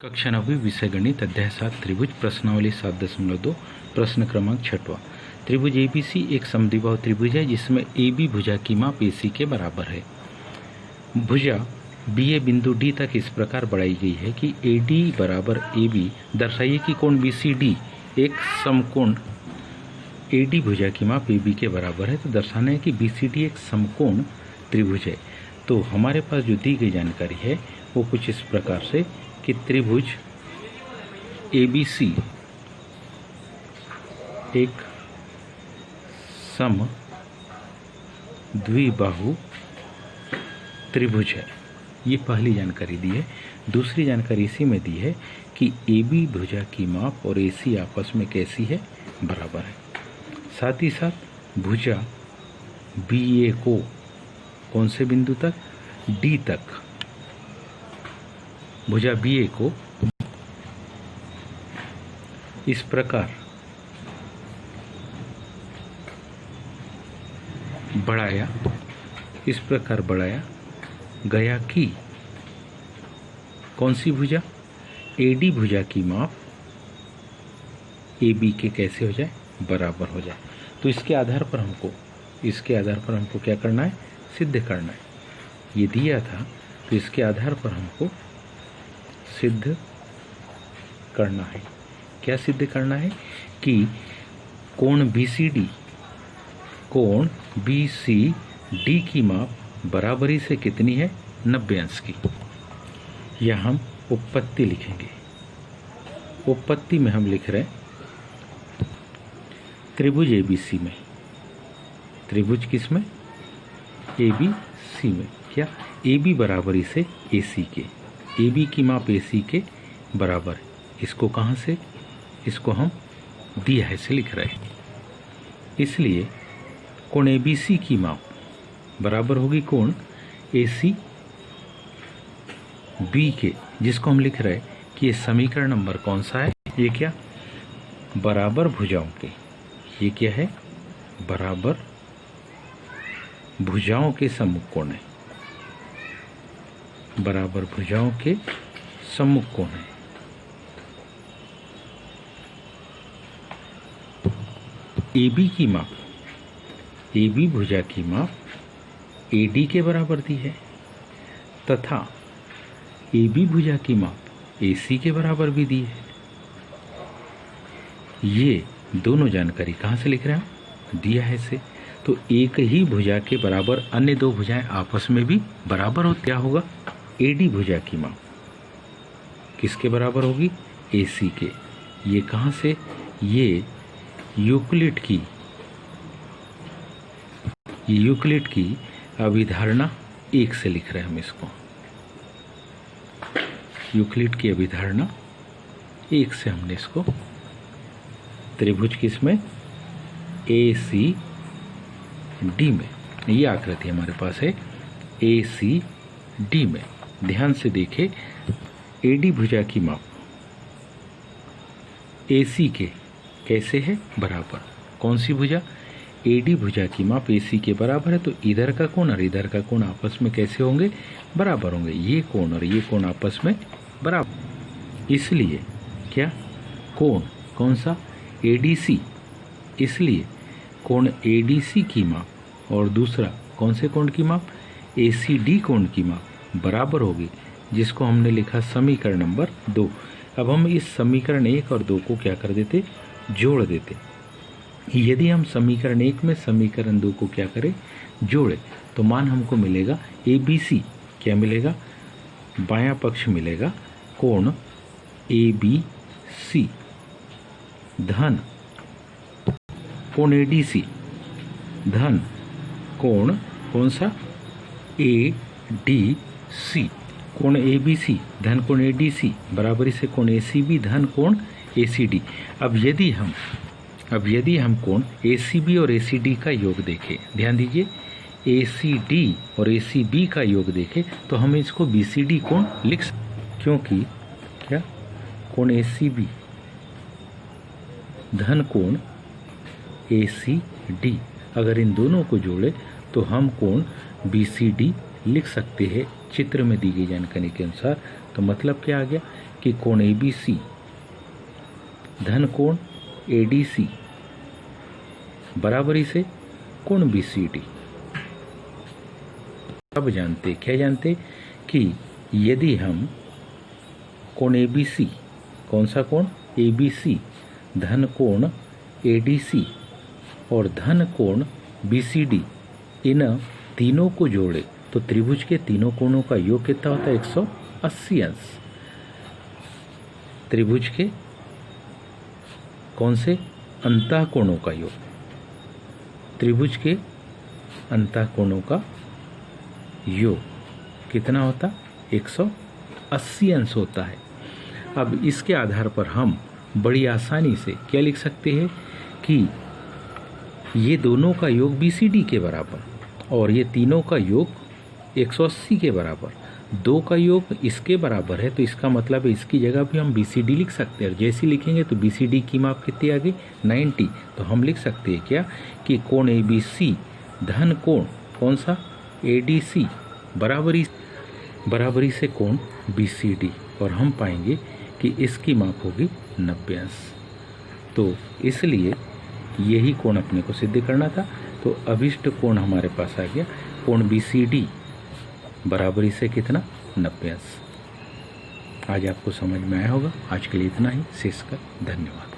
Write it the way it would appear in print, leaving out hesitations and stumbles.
कक्षा 9वीं विषय गणित अध्याय 7 त्रिभुज प्रश्नावली 7.2 प्रश्न क्रमांक 6वां। त्रिभुज एबीसी एक समद्विबाहु त्रिभुज है जिसमें AB भुजा की माप AC के बराबर है। भुजा BA बिंदु D तक इस प्रकार बढ़ाई गई है कि AD बराबर AB। दर्शाइए कि कोण BCD एक समकोण AD भुजा की माप AB के बराबर है। तो दर्शाना है कि BCD एक समकोण त्रिभुज है। तो हमारे पास जो दी गई जानकारी है वो कुछ इस प्रकार से कि त्रिभुज ABC एक सम द्विबाहु त्रिभुज है। ये पहली जानकारी दी है। दूसरी जानकारी इसी में दी है कि AB भुजा की माप और AC आपस में कैसी है, बराबर है। साथ ही साथ भुजा BA को कौन से बिंदु तक, D तक, भुजा BA को इस प्रकार बढ़ाया गया कि कौन सी भुजा, AD भुजा की माप AB के कैसे हो जाए, बराबर हो जाए। तो इसके आधार पर हमको क्या करना है, सिद्ध करना है। ये दिया था तो इसके आधार पर हमको सिद्ध करना है। क्या सिद्ध करना है कि कोण BCD की माप बराबरी से कितनी है, 90 अंश की। यह हम उपपत्ति लिखेंगे। उपपत्ति में हम लिख रहे हैं त्रिभुज ABC में, त्रिभुज किस में, ABC में। क्या AB बराबरी से AC के, AB की माप AC के बराबर है। इसको कहाँ से, इसको हम दिया है से लिख रहे हैं। इसलिए कोण ABC की माप बराबर होगी कोण AC B के, जिसको हम लिख रहे हैं कि ये समीकरण नंबर कौन सा है, ये क्या, बराबर भुजाओं के, ये क्या है, बराबर भुजाओं के सम्मुख कोण है, बराबर भुजाओं के सम्मुख कोण है। AB की माप, AB भुजा की माप AD के बराबर दी है तथा AB भुजा की माप AC के बराबर भी दी है। ये दोनों जानकारी कहाँ से लिख रहे हैं, दिया है से। तो एक ही भुजा के बराबर अन्य दो भुजाएं आपस में भी बराबर हो, क्या होगा, AD भुजा की माप किसके बराबर होगी, AC के। ये कहाँ से, ये यूक्लिड की अभिधारणा 1 से लिख रहे हैं हम इसको। यूक्लिड की अभिधारणा 1 से हमने इसको, त्रिभुज किसमें, ACD में। ये आकृति हमारे पास है ACD में। ध्यान से देखें, AD भुजा की माप AC के कैसे है, बराबर। कौन सी भुजा, AD भुजा की माप AC के बराबर है। तो इधर का कोण और इधर का कोण आपस में कैसे होंगे, बराबर होंगे। ये कोण और ये कोण आपस में बराबर। इसलिए क्या, कोण कौन सा, ADC। इसलिए कोण ADC की माप और दूसरा कौन से कोण की माप, ACD कोण की माप बराबर होगी, जिसको हमने लिखा समीकरण नंबर 2। अब हम इस समीकरण 1 और 2 को क्या कर देते, जोड़ देते। यदि हम समीकरण 1 में समीकरण 2 को क्या करें, जोड़े, तो मान हमको मिलेगा ABC। क्या मिलेगा, बायां पक्ष मिलेगा कोण ABC धन कोण ADC धन कोण कौन सा, ADC। कोण ABC धन कोण ADC बराबरी से कोण ACB धन कोण ACD। अब यदि हम कोण ACB और ACD का योग देखें, ध्यान दीजिए, ACD और ACB का योग देखें तो हम इसको BCD कोण लिख सकते, क्योंकि क्या, कोण ACB धन कोण ACD, अगर इन दोनों को जोड़े तो हम कोण BCD लिख सकते हैं चित्र में दी गई जानकारी के अनुसार। तो मतलब क्या आ गया कि कोण ABC धन कोण ADC बराबरी से कोण BCD। अब जानते क्या जानते कि यदि हम कोण ABC, कौन सा कोण ABC, धन कोण ADC और धन कोण BCD, इन तीनों को जोड़े तो त्रिभुज के तीनों कोणों का योग कितना होता है 180 अंश। त्रिभुज के कौन से अंतः कोणों का योग, त्रिभुज के अंतः कोणों का योग कितना होता 180 अंश होता है। अब इसके आधार पर हम बड़ी आसानी से क्या लिख सकते हैं कि ये दोनों का योग BCD के बराबर और ये तीनों का योग 180 के बराबर, दो का योग इसके बराबर है, तो इसका मतलब है इसकी जगह भी हम BCD लिख सकते हैं। और जैसे लिखेंगे तो BCD की माप कितनी आ गई 90, तो हम लिख सकते हैं क्या कि कोण ABC धन कोण कौन सा ADC बराबरी से कोण BCD, और हम पाएंगे कि इसकी माप होगी 90 अंश। तो इसलिए यही कोण अपने को सिद्ध करना था। तो अभिष्ट कोण हमारे पास आ गया कोण BCD बराबरी से कितना 90 अंश। आज आपको समझ में आया होगा। आज के लिए इतना ही। शेष का धन्यवाद।